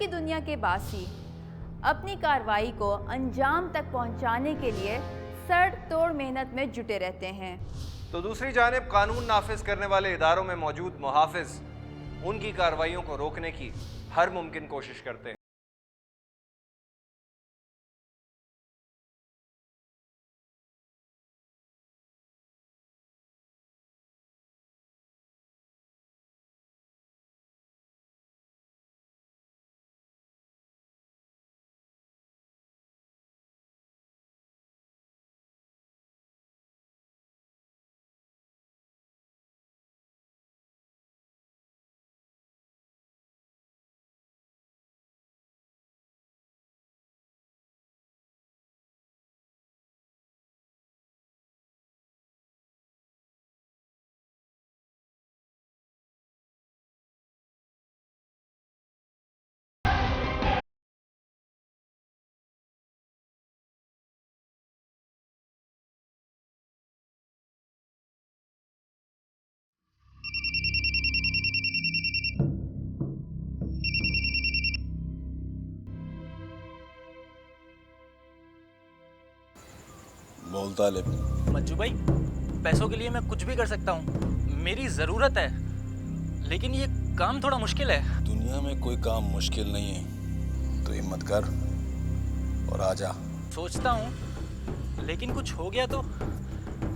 की दुनिया के बासी अपनी कार्रवाई को अंजाम तक पहुंचाने के लिए सर तोड़ मेहनत में जुटे रहते हैं, तो दूसरी जानिब कानून नाफिज करने वाले इदारों में मौजूद मुहाफिज उनकी कार्रवाइयों को रोकने की हर मुमकिन कोशिश करते हैं। बोल तालिब। मंजू भाई, पैसों के लिए मैं कुछ भी कर सकता हूँ, मेरी ज़रूरत है, लेकिन ये काम थोड़ा मुश्किल है। दुनिया में कोई काम मुश्किल नहीं है, तो हिम्मत कर और आजा। सोचता हूँ, लेकिन कुछ हो गया तो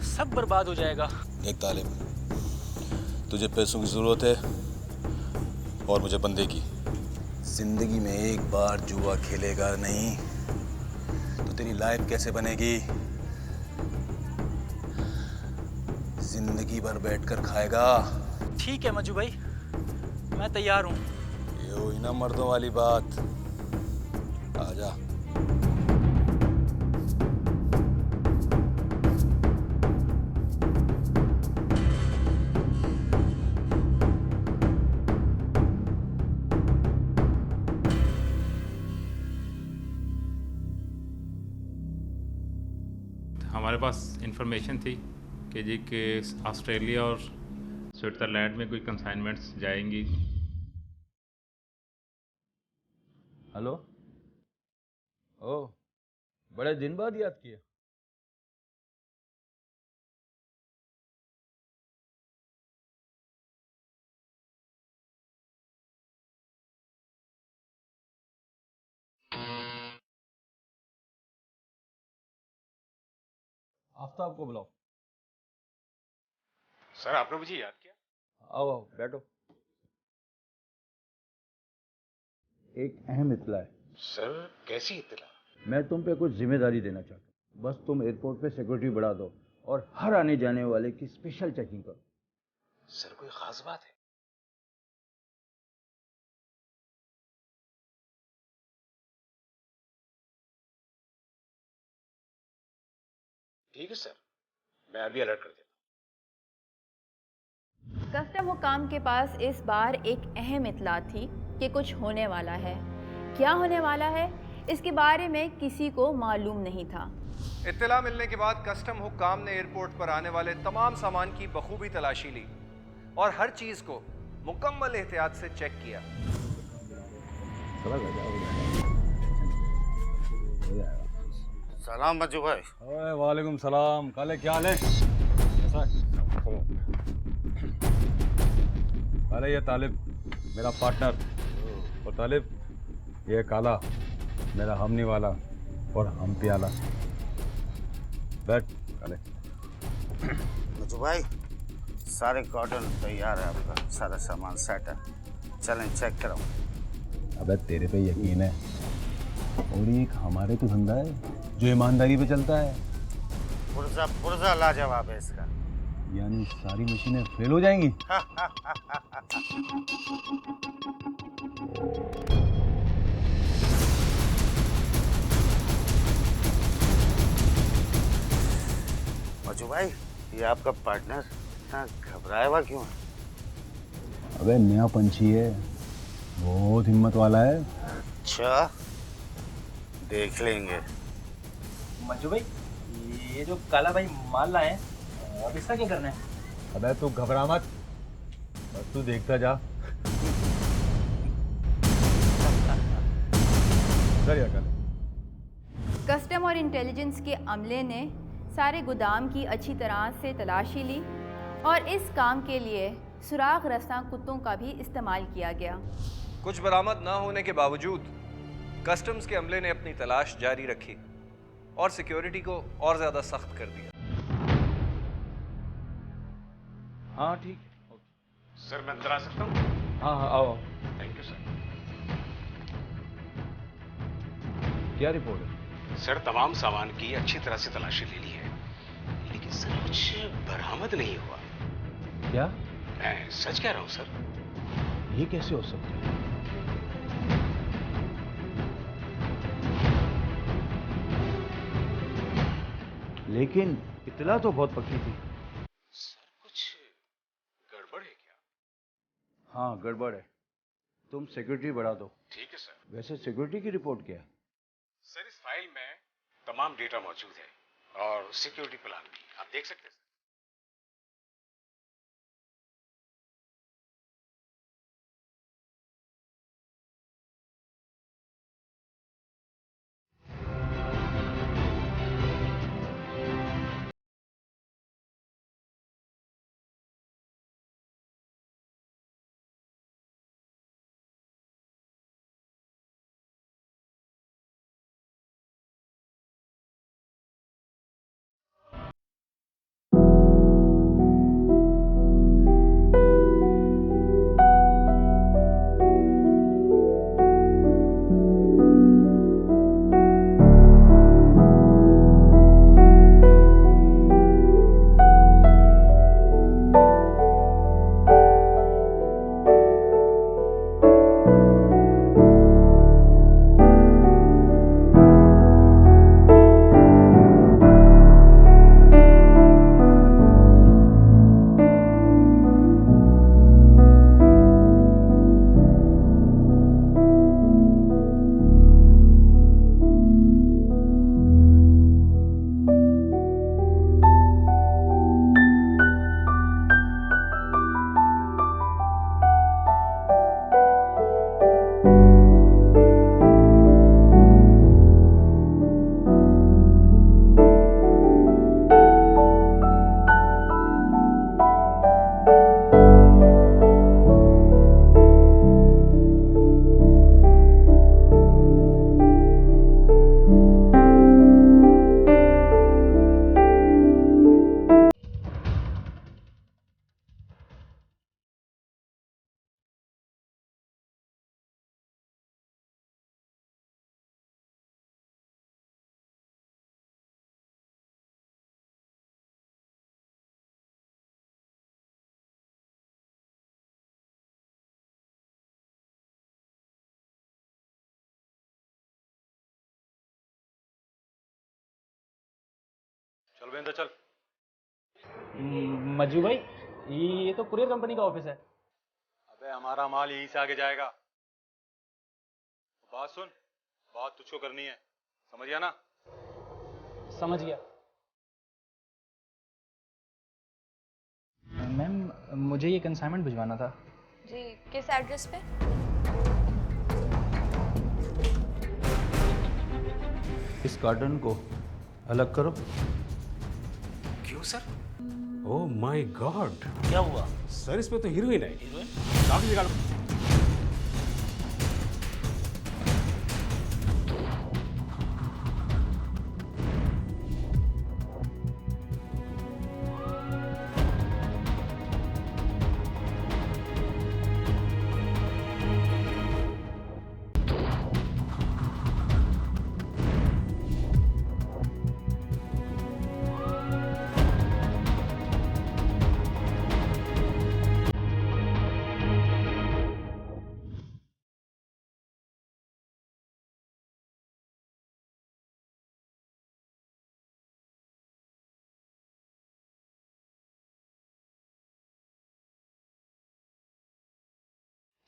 सब बर्बाद हो जाएगा। देख तालिब, तुझे पैसों की ज़रूरत है और मुझे बंदे की। जिंदगी में एक बार जुआ खेलेगा नहीं तो तेरी लाइफ कैसे बनेगी? जिंदगी भर बैठकर खाएगा। ठीक है मंजू भाई, मैं तैयार हूँ। ये हुई ना मर्दों वाली बात। आजा। हमारे पास इंफॉर्मेशन थी कि जी कि ऑस्ट्रेलिया और स्विट्ज़रलैंड में कोई कंसाइनमेंट्स जाएंगी। हेलो। ओह, बड़े दिन बाद याद किया। आफ्ताब को बुलाओ। सर, आपने मुझे याद किया? आओ आओ बैठो। एक अहम इत्तला है। सर, कैसी इत्तला? मैं तुम पे कुछ जिम्मेदारी देना चाहता हूँ। बस तुम एयरपोर्ट पे सिक्योरिटी बढ़ा दो और हर आने जाने वाले की स्पेशल चेकिंग करो। सर, कोई खास बात है? ठीक है सर, मैं अभी अलर्ट कर देता हूँ। कस्टम हुकाम के पास इस बार एक अहम इत्तला थी कि कुछ होने वाला है। क्या होने वाला है, इसके बारे में किसी को मालूम नहीं था। इत्तला मिलने के बाद कस्टम हुक्काम ने एयरपोर्ट पर आने वाले तमाम सामान की बखूबी तलाशी ली और हर चीज को मुकम्मल एहतियात से चेक किया। सलाम मंजू भाई। वालेकुम सलाम। काले क्या हाल है? काले ये तालिब मेरा पार्टनर, और तालिब ये काला मेरा हमनी वाला और हम प्याला। बैठ काले। मंजू भाई, सारे कॉटन तैयार है, आपका सारा सामान सेट है, चलें चेक कराओ। अबे तेरे पे यकीन है, और ये एक हमारे तो धंधा है जो ईमानदारी पे चलता है। पुर्जा पुर्जा लाजवाब है इसका। यानी सारी मशीनें फेल हो जाएंगी? मंजू भाई, ये आपका पार्टनर इतना घबराया हुआ क्यों है? अबे नया पंछी है, बहुत हिम्मत वाला है। अच्छा, देख लेंगे। मंजू भाई, ये जो काला भाई माल लाए हैं, अब इसका क्या करना है? अबे तू घबरा मत, बस तू देखता जा। इधर ही अकल है। कस्टम और इंटेलिजेंस के अमले ने सारे गोदाम की अच्छी तरह से तलाशी ली और इस काम के लिए सुराग रस्ता कुत्तों का भी इस्तेमाल किया गया। कुछ बरामद ना होने के बावजूद कस्टम्स के अमले ने अपनी तलाश जारी रखी और सिक्योरिटी को और ज़्यादा सख्त कर दिया। हाँ ठीक। सर मैं अंदर आ सकता हूँ? हाँ हाँ आओ। Thank you sir. क्या रिपोर्ट है? सर तमाम सामान की अच्छी तरह से तलाशी ले ली है, लेकिन सर कुछ बरामद नहीं हुआ। क्या? मैं सच कह रहा हूँ सर। ये कैसे हो सकता है? लेकिन इतला तो बहुत पक्की थी। सर कुछ गड़बड़ है क्या? हाँ गड़बड़ है। तुम सिक्योरिटी बढ़ा दो। ठीक है सर। वैसे सिक्योरिटी की रिपोर्ट क्या है? सर इस फाइल में तमाम डेटा मौजूद है और सिक्योरिटी प्लान भी, आप देख सकते हैं। चल बेंदा चल। मज्जू भाई, ये तो कुरियर कंपनी का ऑफिस है। अबे हमारा माल यहीं से आगे जाएगा। बात सुन, बात तुझको करनी है, समझ गया ना? समझ गया। मैम मुझे ये कंसाइनमेंट भिजवाना था। जी, किस एड्रेस पे? इस कार्टन को अलग करो। क्यों सर? ओह माय गॉड, क्या हुआ? सर इसमें तो हीरोइन है। हीरोइन? काफी निकालो।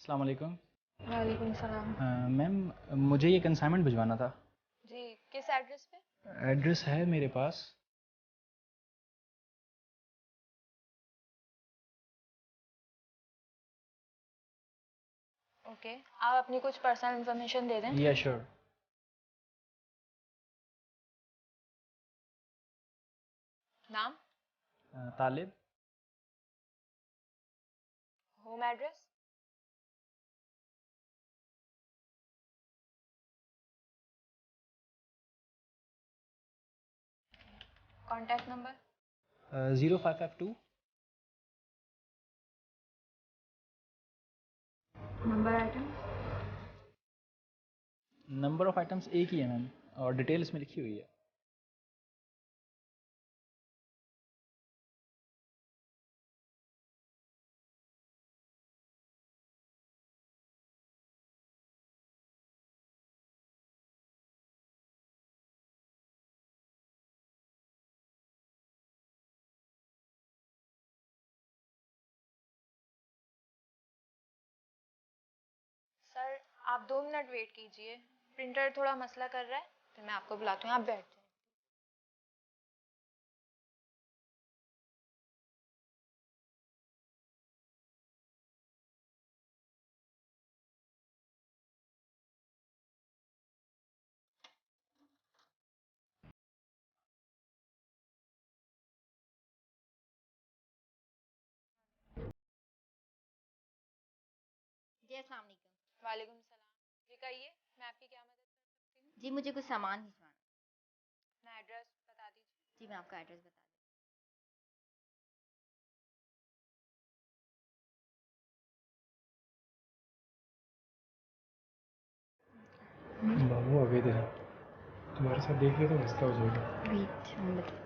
अस्सलाम वालेकुम। वालेकुम सलाम। मैम मुझे ये कंसाइनमेंट भिजवाना था। जी, किस एड्रेस पे? एड्रेस है मेरे पास। ओके, आप अपनी कुछ पर्सनल इन्फॉर्मेशन दे दें। या श्योर। नाम? Talib. Home address? Contact number? 0552। Number item? Number of items एक ही है मैम, और डिटेल इसमें लिखी हुई है। सर आप 2 मिनट वेट कीजिए, प्रिंटर थोड़ा मसला कर रहा है, फिर मैं आपको बुलाती हूँ, आप बैठ जाइए। जी अस्सलाम वालेकुम। वालेकुम सलाम। जी कहिए, मैं आपकी क्या मदद कर सकती हूँ? जी मुझे कुछ सामान भिजवाना। अपना एड्रेस बता दीजिए। जी मैं आपका एड्रेस बता बाबू आ गए थे, तुम्हारे साथ देख ले तो मसला हो जाएगा। दूँ। वेट हम बता।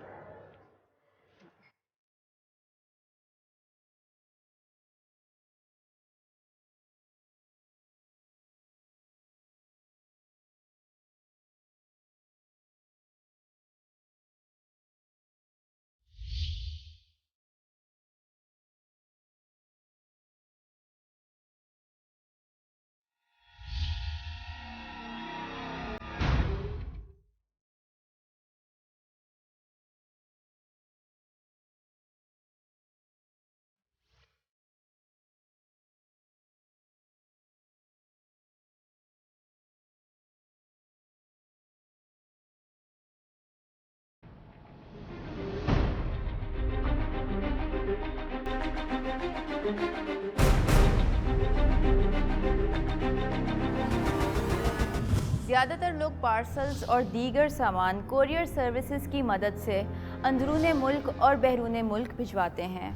ज़्यादातर लोग पार्सल्स और दीगर सामान कोरियर सर्विसेज की मदद से अंदरूने मुल्क और बैरूने मुल्क भिजवाते हैं।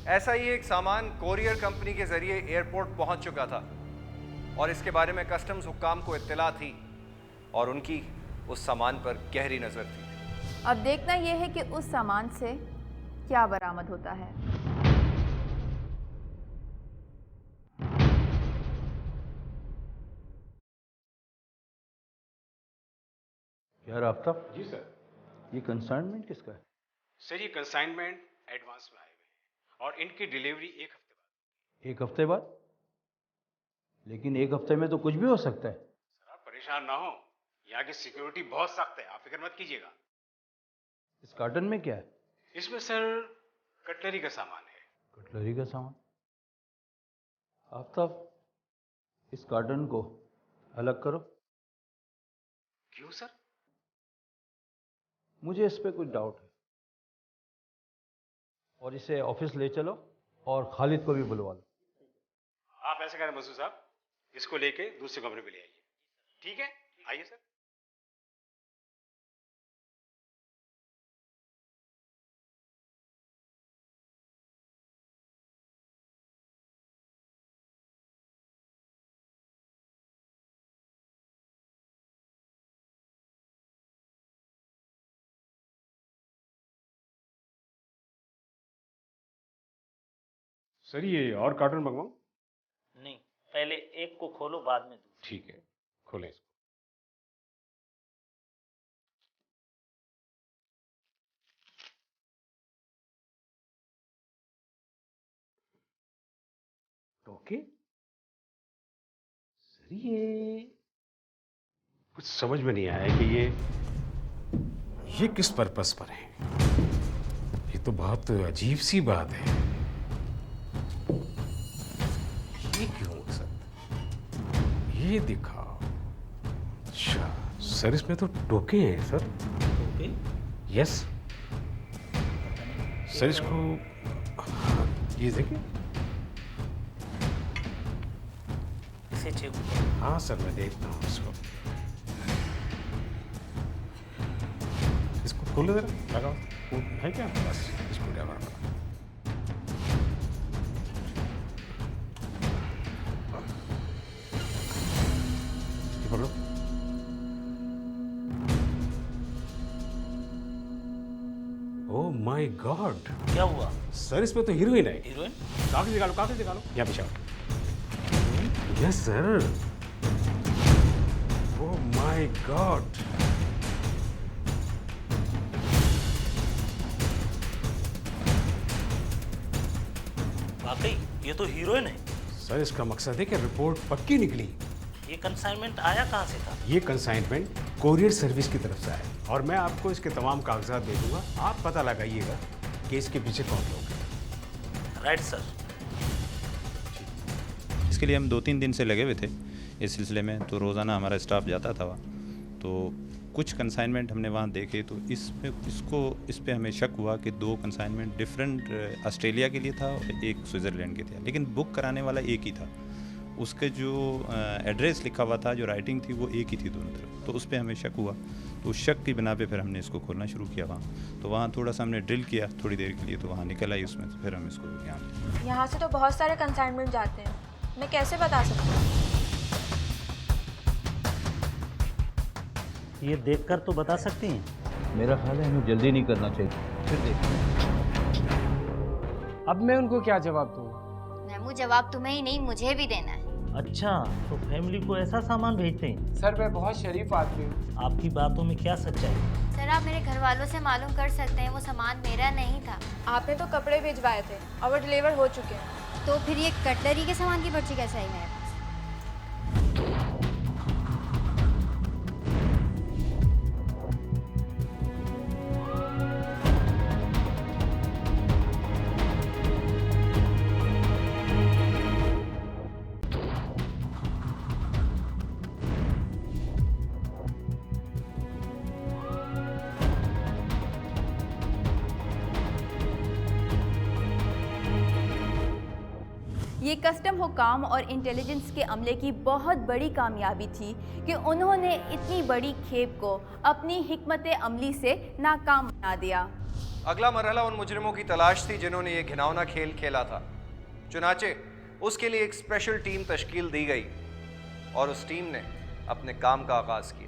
ऐसा ही एक सामान कोरियर कंपनी के जरिए एयरपोर्ट पहुंच चुका था और इसके बारे में कस्टम्स हुक्काम को इत्तला थी और उनकी उस सामान पर गहरी नज़र थी। अब देखना यह है कि उस सामान से क्या बरामद होता है। यार आफ्ताब, जी सर। ये कंसाइनमेंट किसका है? सर ये कंसाइनमेंट एडवांस में आए हुए हैं और इनकी डिलीवरी 1 हफ्ते बाद। 1 हफ्ते बाद? लेकिन 1 हफ्ते में तो कुछ भी हो सकता है। सर आप परेशान ना हो, यहाँ की सिक्योरिटी बहुत सख्त है, आप फिक्र मत कीजिएगा। इस कार्टन में क्या है? इसमें सर कटलरी का सामान है। कटलरी का सामान? आफ्ताब, इस कार्टन को अलग करो। क्यों सर? मुझे इस पे कुछ डाउट है, और इसे ऑफिस ले चलो और खालिद को भी बुलवा लो। आप ऐसा करें मसूद साहब, इसको लेके दूसरे कमरे में ले आइए। ठीक है, आइए सर। सर ये और कार्टन मंगवाऊं? नहीं, पहले एक को खोलो, बाद में दूसरा। ठीक है, खोलें इसको। ओके सर, ये कुछ समझ में नहीं आया कि ये किस पर्पस पर है। ये तो बहुत अजीब सी बात है। ये क्यों हो सकता? ये दिखाओ। अच्छा सर, इसमें तो टोके हैं सर। टोके? यस। सर इसको ये देखिए। इसे चेक हाँ सर मैं देखता हूँ इसको। इसको खोलो जरा, लगाओ। वो है क्या आपके पास इसको ड्राइवर वाला? ये पकड़ो। ओह माय गॉड, क्या हुआ सर इसमें तो हीरोइन है। हीरोइन? कागज निकालो, कागज निकालो, यहाँ पे आओ। Yes sir. Oh my God, वाकई ये तो हीरोइन है। सर इसका मकसद है कि रिपोर्ट पक्की निकली। ये कंसाइनमेंट आया कहाँ से था? ये कंसाइनमेंट कोरियर सर्विस की तरफ से आया और मैं आपको इसके तमाम कागजात दे दूंगा। आप पता लगाइएगा कि इसके पीछे कौन लोग हैं। Right sir. इसके लिए हम 2-3 दिन से लगे हुए थे इस सिलसिले में। तो रोज़ाना हमारा स्टाफ जाता था वहाँ, तो कुछ कंसाइनमेंट हमने वहाँ देखे। तो इस पे हमें शक हुआ कि 2 कंसाइनमेंट डिफरेंट ऑस्ट्रेलिया के लिए था और एक स्विट्ज़रलैंड के था, लेकिन बुक कराने वाला एक ही था। उसके जो एड्रेस लिखा हुआ था, जो राइटिंग थी, वो एक ही थी दोनों तरफ। तो उस पर हमें शक हुआ, तो उस शक की बिना पे फिर हमने इसको खोलना शुरू किया वहाँ। तो वहाँ थोड़ा सा हमने ड्रिल किया थोड़ी देर के लिए, तो वहाँ निकल आई उसमें, तो फिर हम इसको यहाँ। यहाँ से तो बहुत सारे कंसाइनमेंट जाते हैं, मैं कैसे बता सकती हूँ? ये देखकर तो बता सकती हैं। मेरा ख्याल है हमें जल्दी नहीं करना चाहिए, फिर देखते। अब मैं उनको क्या जवाब दूँ? मैमू जवाब तुम्हें ही नहीं मुझे भी देना है। अच्छा, तो फैमिली को ऐसा सामान भेजते हैं? सर मैं बहुत शरीफ आदमी हूँ। आपकी बातों में क्या सच्चाई है? सर आप मेरे घर वालों से मालूम कर सकते हैं, वो सामान मेरा नहीं था। आपने तो कपड़े भिजवाए थे और वो डिलीवर हो चुके हैं। तो फिर ये कटलरी के सामान की पर्ची कैसे आई मेरे पास? ये कस्टम हुकाम और इंटेलिजेंस के अमले की बहुत बड़ी कामयाबी थी कि उन्होंने इतनी बड़ी खेप को अपनी हिकमत अमली से नाकाम बना दिया। अगला मरहला उन मुजरिमों की तलाश थी जिन्होंने ये घिनौना खेल खेला था। चुनाचे उसके लिए एक स्पेशल टीम तश्कील दी गई और उस टीम ने अपने काम का आगाज किया।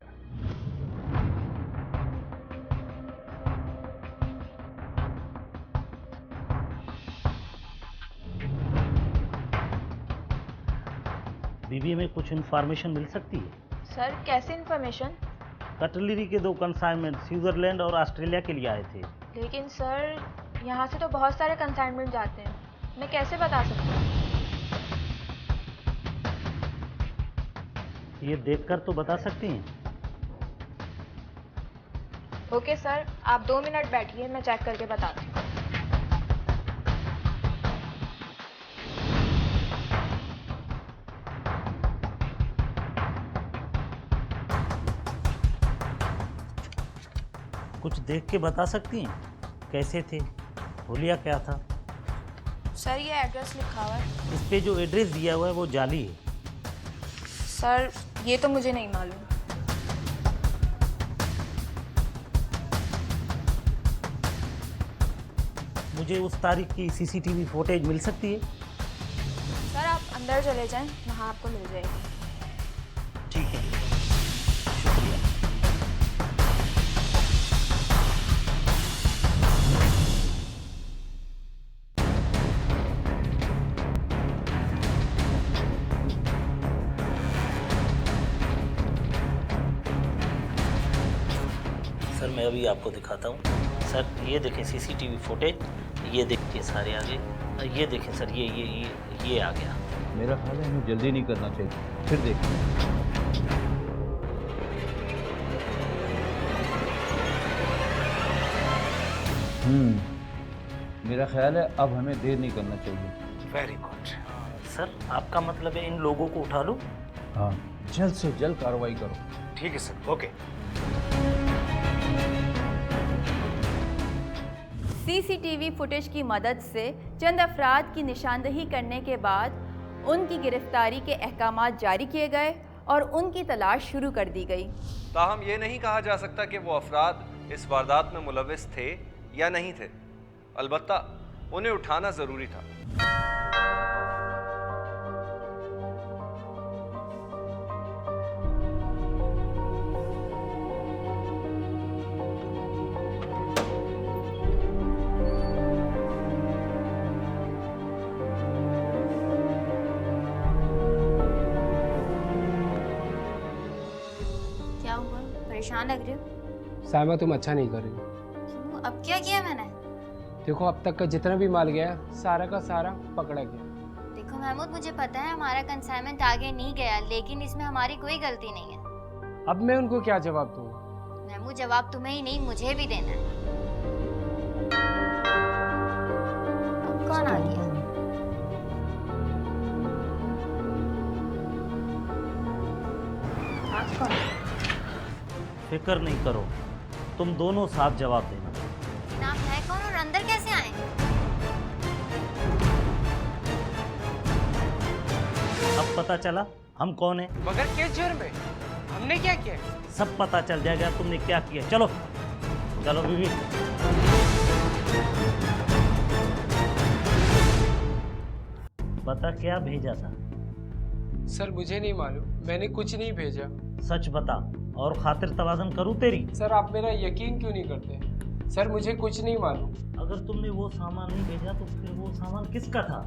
बीबी में कुछ इन्फॉर्मेशन मिल सकती है? सर कैसे इन्फॉर्मेशन? कटलरी के 2 कंसाइनमेंट स्विट्जरलैंड और ऑस्ट्रेलिया के लिए आए थे। लेकिन सर यहाँ से तो बहुत सारे कंसाइनमेंट जाते हैं, मैं कैसे बता सकती हूँ? ये देखकर तो बता सकती हैं। ओके सर, आप 2 मिनट बैठिए, मैं चेक करके बताती हूँ। कुछ देख के बता सकती हैं कैसे थे, होलिया क्या था? सर ये एड्रेस लिखा हुआ है। इस पे जो एड्रेस दिया हुआ है वो जाली है। सर ये तो मुझे नहीं मालूम। मुझे उस तारीख की सीसीटीवी फुटेज मिल सकती है? सर आप अंदर चले जाएं, वहाँ आपको मिल जाएगी। ठीक है, सर मैं अभी आपको दिखाता हूँ। सर ये देखें सीसीटीवी फुटेज, ये देखिए सारे आगे, ये देखें सर ये आ गया। मेरा ख्याल है हमें जल्दी नहीं करना चाहिए, फिर देखते। मेरा ख्याल है अब हमें देर नहीं करना चाहिए। वेरी गुड सर, आपका मतलब है इन लोगों को उठा लो? हाँ, जल्द से जल्द कार्रवाई करो। ठीक है सर, ओके। सीसीटीवी फुटेज की मदद से चंद अफराद की निशानदही करने के बाद उनकी गिरफ्तारी के अहकामात जारी किए गए और उनकी तलाश शुरू कर दी गई। ताहम ये नहीं कहा जा सकता कि वो अफराद इस वारदात में मुलविस थे या नहीं थे, अलबत्ता उन्हें उठाना ज़रूरी था। क्या हुआ, परेशान लग रहे हो? साइमा तुम अच्छा नहीं कर रही। क्यों, अब क्या किया मैंने? देखो अब तक का जितना भी माल गया सारा का सारा पकड़ा गया। देखो महमूद, मुझे पता है हमारा कंसाइनमेंट आगे नहीं गया, लेकिन इसमें हमारी कोई गलती नहीं है। अब मैं उनको क्या जवाब दूँ? महमूद, जवाब तुम्हें ही नहीं मुझे भी देना है। अब कौन आ गया? आप कौन? फिक्र नहीं करो, तुम दोनों साथ जवाब देना। नाम है कौन और अंदर कैसे आए? अब पता चला हम कौन है। मगर किस जुर्म में? हमने क्या किया? सब पता चल जाएगा तुमने क्या किया। चलो चलो बीबी। बता क्या भेजा था? सर मुझे नहीं मालूम, मैंने कुछ नहीं भेजा। सच बता और खातिर तवाज़न करूं तेरी। सर आप मेरा यकीन क्यों नहीं करते? सर मुझे कुछ नहीं मालूम। अगर तुमने वो सामान नहीं भेजा तो फिर वो सामान किसका था?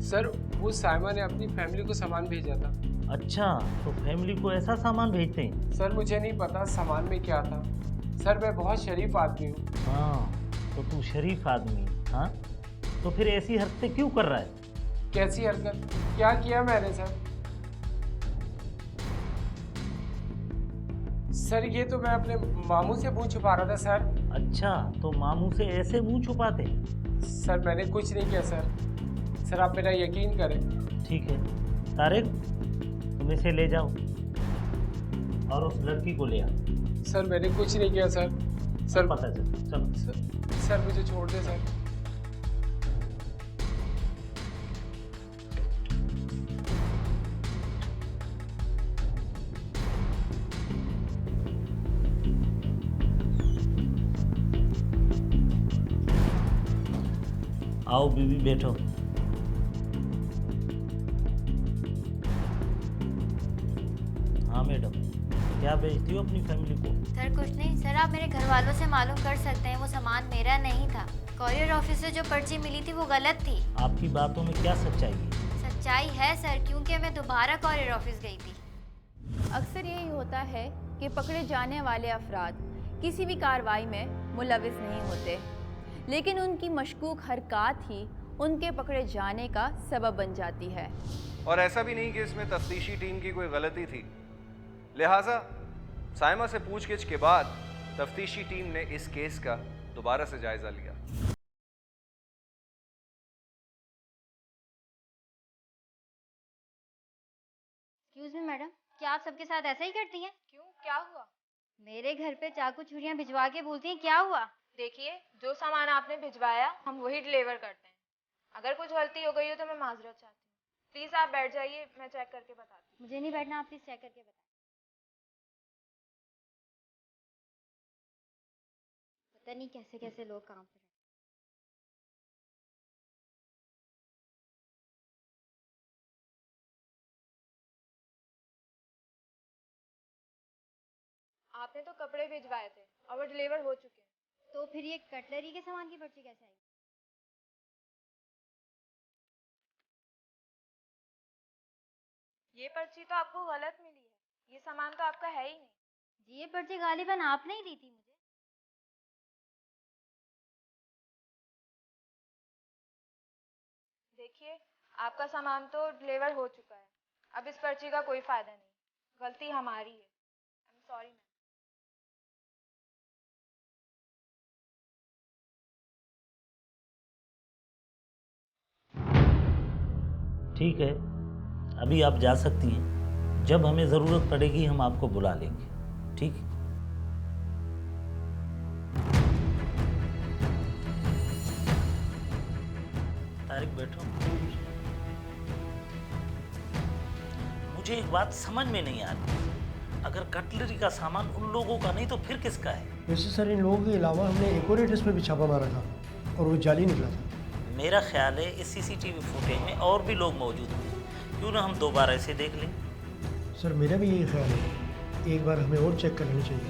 सर वो साइमा ने अपनी फैमिली को सामान भेजा था। अच्छा, तो फैमिली को ऐसा सामान भेजते हैं? सर मुझे नहीं पता सामान में क्या था। सर मैं बहुत शरीफ आदमी हूँ। हाँ, तो तू शरीफ आदमी, हाँ तो फिर ऐसी हरकतें क्यों कर रहा है? कैसी हरकत? क्या किया मैंने सर? सर ये तो मैं अपने मामू से मुंह छुपा रहा था सर। अच्छा, तो मामू से ऐसे मुंह छुपाते? सर मैंने कुछ नहीं किया सर। सर आप मेरा यकीन करें। ठीक है तारिक, तुम इसे ले जाओ और उस लड़की को ले आओ। सर मैंने कुछ नहीं किया सर। सर पता चल। चलो सर मुझे छोड़ दे सर। आओ बीबी बैठो। हाँ मैडम, क्या भेजती हो अपनी फैमिली को? सर कुछ नहीं सर, आप मेरे घर वालों से मालूम कर सकते हैं वो सामान मेरा नहीं था। कॉरियर ऑफिस से जो पर्ची मिली थी वो गलत थी। आपकी बातों में क्या सच्चाई है? सच्चाई है सर, क्योंकि मैं दोबारा कॉरियर ऑफिस गई थी। अक्सर यही होता है कि पकड़े जाने वाले अफराद किसी भी कार्रवाई में मुलविस नहीं होते, लेकिन उनकी मशकूक हरकत ही उनके पकड़े जाने का सबब बन जाती है। और ऐसा भी नहीं कि इसमें तफ्तीशी टीम की कोई गलती थी, लिहाजा साइमा से पूछगिछ के बाद तफ्तीशी टीम ने इस केस का दोबारा से जायजा लिया। एक्सक्यूज मी मैडम, क्या आप सबके साथ ऐसा ही करती हैं? क्यों, क्या हुआ? मेरे घर पे चाकू छुरियां भिजवा के बोलती हैं, क्या हुआ? देखिए, जो सामान आपने भिजवाया हम वही डिलीवर करते हैं। अगर कुछ गलती हो गई हो तो मैं माजरत चाहती हूँ। प्लीज़ आप बैठ जाइए, मैं चेक करके बताती हूँ। मुझे नहीं बैठना, आप प्लीज़ चेक करके बताइए। पता नहीं कैसे कैसे लोग काम कर रहे हैं। आपने तो कपड़े भिजवाए थे और वो डिलीवर हो चुके हैं। तो फिर ये कटलरी के सामान की पर्ची कैसे आई? ये पर्ची तो आपको गलत मिली है, ये सामान तो आपका है ही नहीं। जी ये पर्ची गालिबन आपने ही दी थी मुझे। देखिए, आपका सामान तो डिलीवर हो चुका है, अब इस पर्ची का कोई फायदा नहीं, गलती हमारी है। I am sorry ma'am. ठीक है, अभी आप जा सकती हैं। जब हमें ज़रूरत पड़ेगी हम आपको बुला लेंगे, ठीक है? मुझे एक बात समझ में नहीं आ रही, अगर कटलरी का सामान उन लोगों का नहीं तो फिर किसका है? वैसे सर इन लोगों के अलावा हमने एक और एड्रेस पे भी छापा मारा था और वो जाली निकला था। मेरा ख्याल है इस सीसीटीवी फुटेज में और भी लोग मौजूद होंगे, क्यों ना हम दोबारा इसे देख लें? सर मेरा भी यही ख्याल है, एक बार हमें और चेक कर लेना चाहिए।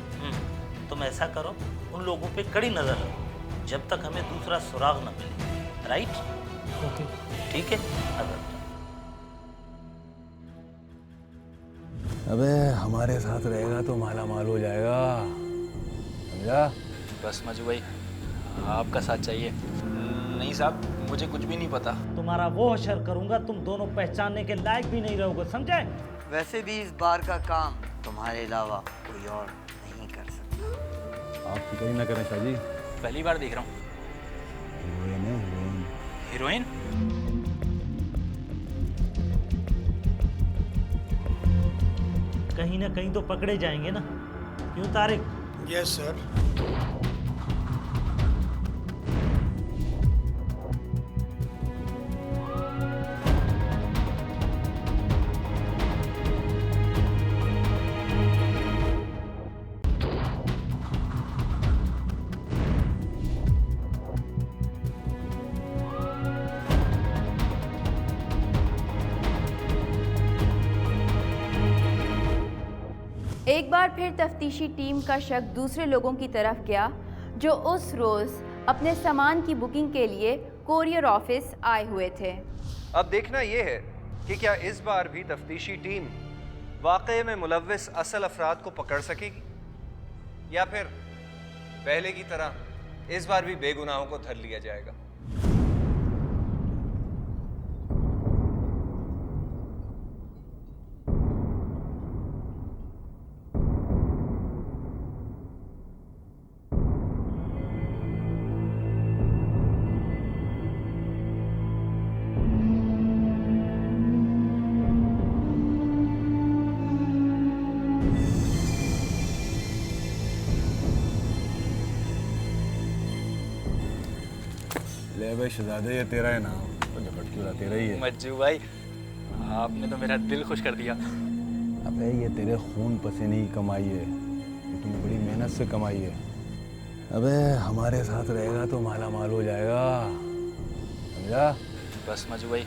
तुम ऐसा करो, उन लोगों पे कड़ी नज़र रखो जब तक हमें दूसरा सुराग न मिले, राइट? ओके ठीक है। अगर अबे हमारे साथ रहेगा तो माला माल हो जाएगा, समझा? बस मजू भाई, आपका साथ चाहिए। नहीं साहब, मुझे कुछ भी नहीं पता। तुम्हारा वो हशर करूंगा, तुम दोनों पहचानने के लायक भी नहीं रहोगे, समझे? वैसे भी इस बार का काम तुम्हारे अलावा कोई और नहीं कर सकता। आप फिक्र ही ना करें शाह जी। पहली बार देख रहा हूँ। हीरोइन है, हीरोइन। हीरोइन? कहीं ना कहीं तो पकड़े जाएंगे ना, क्यों तारिक? Yes sir. एक बार फिर तफ्तीशी टीम का शक दूसरे लोगों की तरफ गया जो उस रोज़ अपने सामान की बुकिंग के लिए कोरियर ऑफिस आए हुए थे। अब देखना यह है कि क्या इस बार भी तफ्तीशी टीम वाक़े में मुलव्विस असल अफराद को पकड़ सकेगी या फिर पहले की तरह इस बार भी बेगुनाहों को धर लिया जाएगा। ले भाई शहजादे, ये तेरा है नाम, तो झपट क्यों रहा, तेरा ही है। मज्जू भाई, आपने तो मेरा दिल खुश कर दिया। अबे ये तेरे खून पसीने की कमाई है, ये तूने बड़ी मेहनत से कमाई है। अबे हमारे साथ रहेगा तो माला माल हो जाएगा, समझा? बस मज्जू भाई,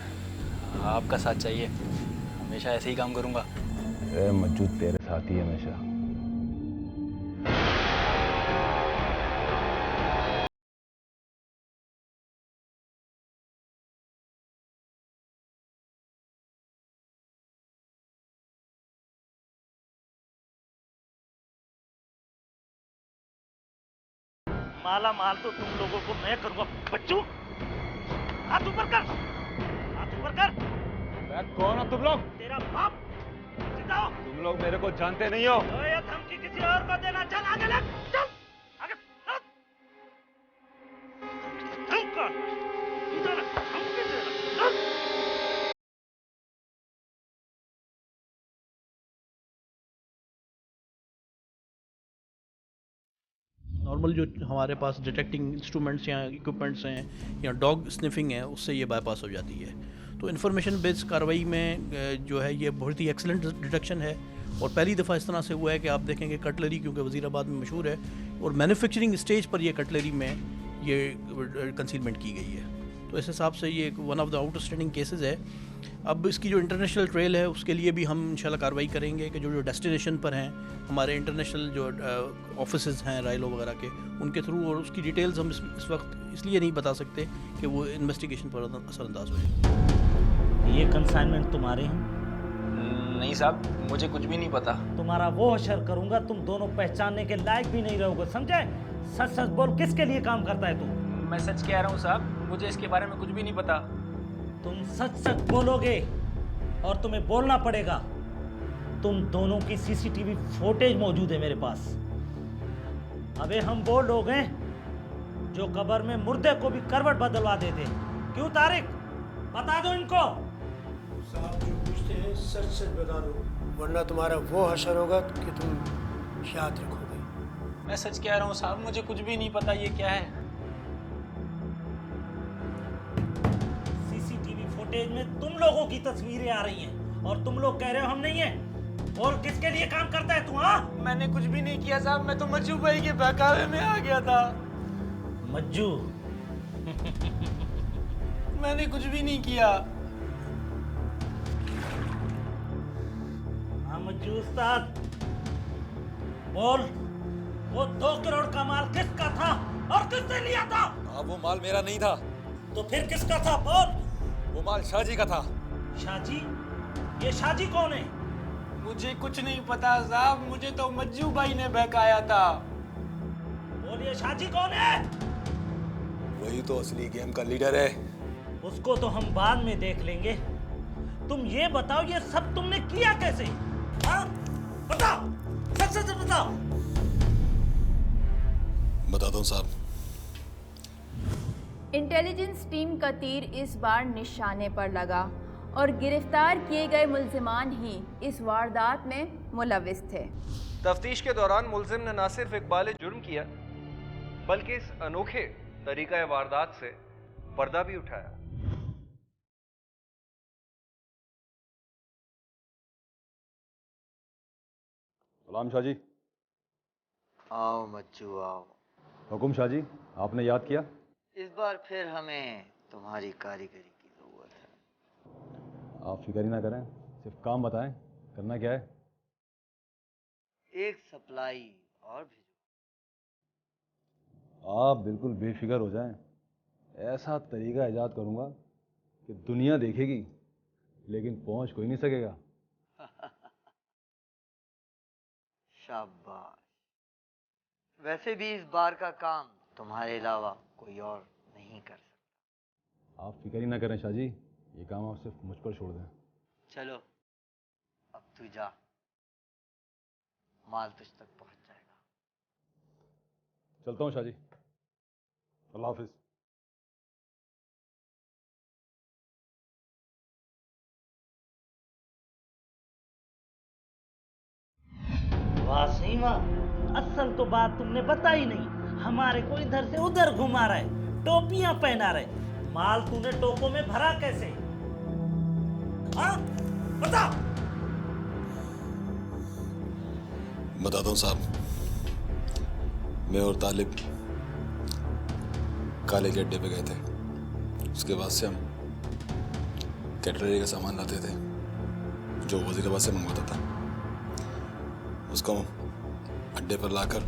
आपका साथ चाहिए, हमेशा ऐसे ही काम करूँगा। अरे मज्जू तेरे साथ ही हमेशा। माला माल तो तुम लोगों को मैं करूंगा, बच्चों। हाथ ऊपर कर, हाथ ऊपर कर। कौन हो तुम लोग? तेरा बाप। जाओ। तुम लोग मेरे को जानते नहीं हो। ये धमकी किसी और को देना, चल आगे लग, चल आगे। इधर धमकी देना, चल। नॉर्मल जो हमारे पास डिटेक्टिंग इंस्ट्रूमेंट्स या इक्विपमेंट्स हैं या डॉग स्निफिंग है, उससे ये बाईपास हो जाती है। तो इन्फॉर्मेशन बेस्ड कार्रवाई में जो है ये बहुत ही एक्सीलेंट डिटेक्शन है और पहली दफ़ा इस तरह से हुआ है कि आप देखेंगे कटलरी, क्योंकि वज़ीराबाद में मशहूर है और मैन्युफैक्चरिंग स्टेज पर ये कटलरी में ये कंसीलमेंट की गई है। तो इस हिसाब से ये one of the outstanding cases है। अब इसकी जो इंटरनेशनल ट्रेल है उसके लिए भी हम इंशाल्लाह कार्रवाई करेंगे कि जो डेस्टिनेशन पर हैं हमारे इंटरनेशनल जो ऑफिसेज़ हैं राइलो वगैरह के, उनके थ्रू, और उसकी डिटेल्स हम इस वक्त इसलिए नहीं बता सकते कि वो इन्वेस्टिगेशन पर असरअंदाज हो जाए। ये कंसाइनमेंट तुम्हारे हैं? नहीं साहब, मुझे कुछ भी नहीं पता। तुम्हारा वो हशर करूंगा, तुम दोनों पहचानने के लायक भी नहीं रहोगे, समझे? सच सच बोल, किसके लिए काम करता है तू? मैं सच कह रहा हूँ साहब, मुझे इसके बारे में कुछ भी नहीं पता। तुम सच सच बोलोगे और तुम्हें बोलना पड़ेगा। तुम दोनों की सीसीटीवी फुटेज मौजूद है मेरे पास। अबे हम वो लोग हैं जो कब्र में मुर्दे को भी करवट बदलवा देते। क्यों तारिक, बता दो इनको। साहब जो पूछते हैं सच सच बता दो, वरना तुम्हारा वो हशर होगा कि तुम याद रखोगे। मैं सच कह रहा हूँ साहब, मुझे कुछ भी नहीं पता ये क्या है। सीसीटीवी फुटेज में तुम लोगों की तस्वीरें आ रही हैं और तुम लोग कह रहे हो हम नहीं है। और किसके लिए काम करता है तू? हाँ, मैंने कुछ भी नहीं किया साहब, मैं तो मज्जू भाई के बहकावे में आ गया था। मज्जू? मैंने कुछ भी नहीं किया। हाँ मज्जू उस्ताद, बोल, वो 2 करोड़ का माल किसका था और किसने लिया था? वो माल मेरा नहीं था। तो फिर किसका था? बोल। वो माल शाहजी का था। शाहजी? ये शाहजी कौन है? मुझे कुछ नहीं पता साहब, मुझे तो मज्जू भाई ने बहकाया था। बोलिए शाहजी कौन है? वही तो असली गेम का लीडर है। उसको तो हम बाद में देख लेंगे। तुम ये बताओ ये सब तुमने किया कैसे? हाँ? बताओ, सच सच बताओ। बताता हूँ साहब। इंटेलिजेंस टीम का तीर इस बार निशाने पर लगा और गिरफ्तार किए गए मुल्जिमान ही इस वारदात में मुलविस थे। तफ्तीश के दौरान मुलजिम ने न सिर्फ इकबाल जुर्म किया बल्कि इस अनोखे तरीका वारदात से पर्दा भी उठाया। सलाम शाहजी। आओ मज्जू आओ। हुकुम शाहजी, आपने याद किया? इस बार फिर हमें तुम्हारी कारीगरी की जरूरत है। आप फिक्र ही ना करें, सिर्फ काम बताएं, करना क्या है? एक सप्लाई और भेजो। आप बिल्कुल बेफिक्र हो जाएं। ऐसा तरीका ईजाद करूंगा कि दुनिया देखेगी लेकिन पहुंच कोई नहीं सकेगा। शाबाश। वैसे भी इस बार का काम तुम्हारे अलावा कोई और नहीं कर सकता। आप फिक्र ही ना करें शाहजी, ये काम आप सिर्फ मुझ पर छोड़ दें। चलो अब तू जा, माल तुझ तक पहुंच जाएगा। चलता हूँ शाहजी, अल्लाह हाफिज। वाह सही वाह, असल तो बात तुमने बताई नहीं। हमारे को इधर से उधर घुमा रहा है, टोपियां पहना रहे। माल तूने टोपों में भरा कैसे? हाँ बता। बताता हूँ साहब। मैं और तालिब काले के अड्डे पे गए थे। उसके बाद से हम कैटररी का सामान लाते थे जो वजीराबाद से मंगवाता था। उसको अड्डे पर लाकर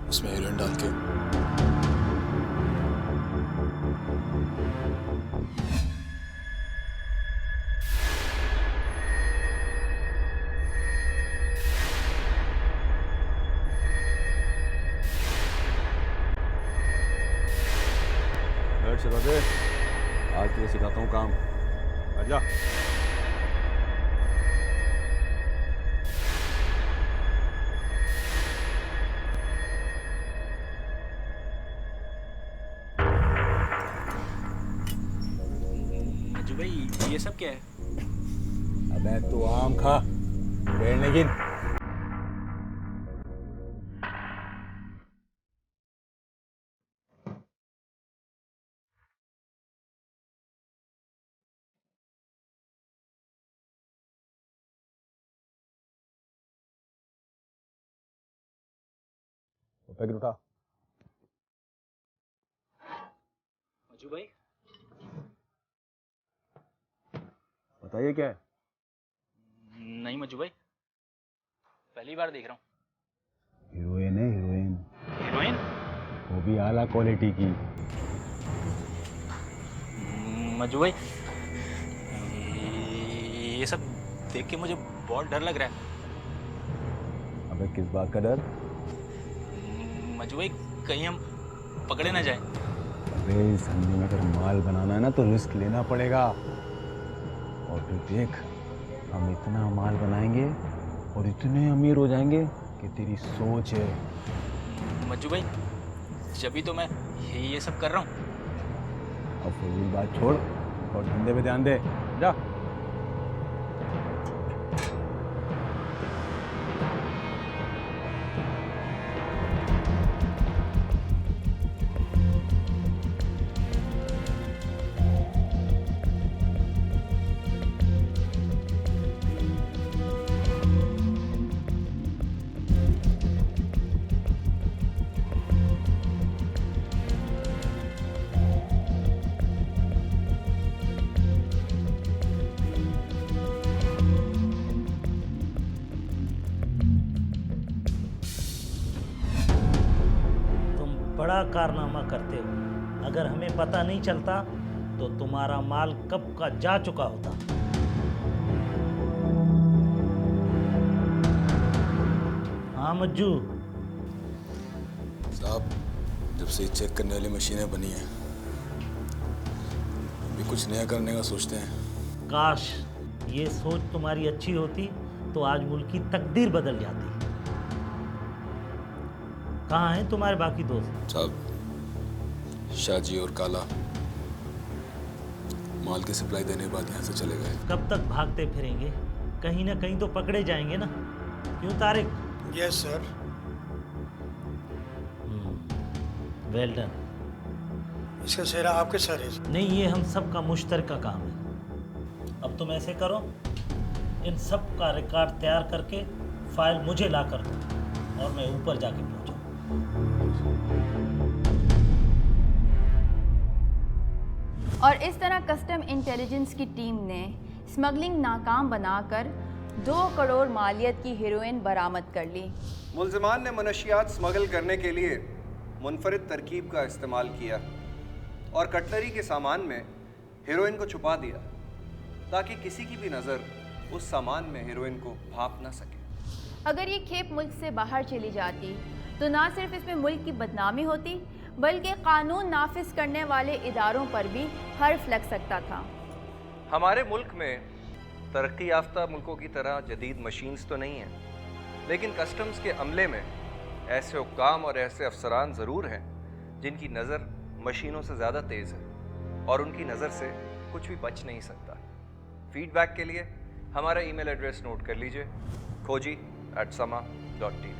उसमें हीरोइन डाल के बैठ शहजादे, आज तुझे सिखाता हूँ काम। आजा। भाई ये सब क्या है? अबे तू आम खा, बैठने की। पैकेट उठा। मज्जू भाई बताइए क्या है? नहीं मज्जू भाई, पहली बार देख रहा हूँ। हीरोइन है, हीरोइन। हीरोइन? वो भी आला क्वालिटी की। मज्जू भाई ये सब देख के मुझे बहुत डर लग रहा है। अबे किस बात का डर? मज्जू भाई कहीं हम पकड़े ना जाए। अबे इस धंधे में अगर माल बनाना है ना तो रिस्क लेना पड़ेगा। और फिर देख, हम इतना माल बनाएंगे और इतने अमीर हो जाएंगे कि तेरी सोच है। मज्जू भाई जब तो मैं ये सब कर रहा हूँ। अब फजूल बात छोड़ और धंधे पे ध्यान दे। जा। बड़ा कारनामा करते हो। अगर हमें पता नहीं चलता तो तुम्हारा माल कब का जा चुका होता। हाँ मज्जू साहब, जब से चेक करने वाली मशीनें बनी हैं, अभी कुछ नया करने का सोचते हैं। काश ये सोच तुम्हारी अच्छी होती तो आज मुल्क की तकदीर बदल जाती। कहाँ हैं तुम्हारे बाकी दोस्त? साहब, शाहजी और काला माल की सप्लाई देने के बाद यहाँ से चले गए। कब तक भागते फिरेंगे? कहीं ना कहीं तो पकड़े जाएंगे ना, क्यों Tariq? Yes sir. Well done. इसका सेहरा आपके सर है। नहीं, ये हम सब का मुश्तरका काम है। अब तुम ऐसे करो, इन सब का रिकॉर्ड तैयार करके फाइल मुझे ला कर दो और मैं ऊपर जाके पहुंचाऊं। और इस तरह कस्टम इंटेलिजेंस की टीम ने स्मगलिंग नाकाम बनाकर 2 करोड़ मालियत की हेरोइन बरामद कर ली। मुल्ज़िमान ने मनशियात स्मगल करने के लिए मुनफरिद तरकीब का इस्तेमाल किया और कटलरी के सामान में हेरोइन को छुपा दिया ताकि किसी की भी नज़र उस सामान में हेरोइन को भाप ना सके। अगर ये खेप मुल्क से बाहर चली जाती तो ना सिर्फ इसमें मुल्क की बदनामी होती बल्कि कानून नाफिज करने वाले इदारों पर भी हर्फ लग सकता था। हमारे मुल्क में तरक्की याफ्ता मुल्कों की तरह जदीद मशीन्स तो नहीं हैं, लेकिन कस्टम्स के अमले में ऐसे हुक्काम और ऐसे अफसरान ज़रूर हैं जिनकी नज़र मशीनों से ज़्यादा तेज़ है और उनकी नज़र से कुछ भी बच नहीं सकता। फीडबैक के लिए हमारा ईमेल एड्रेस नोट कर लीजिए, खोजी@sama.tv।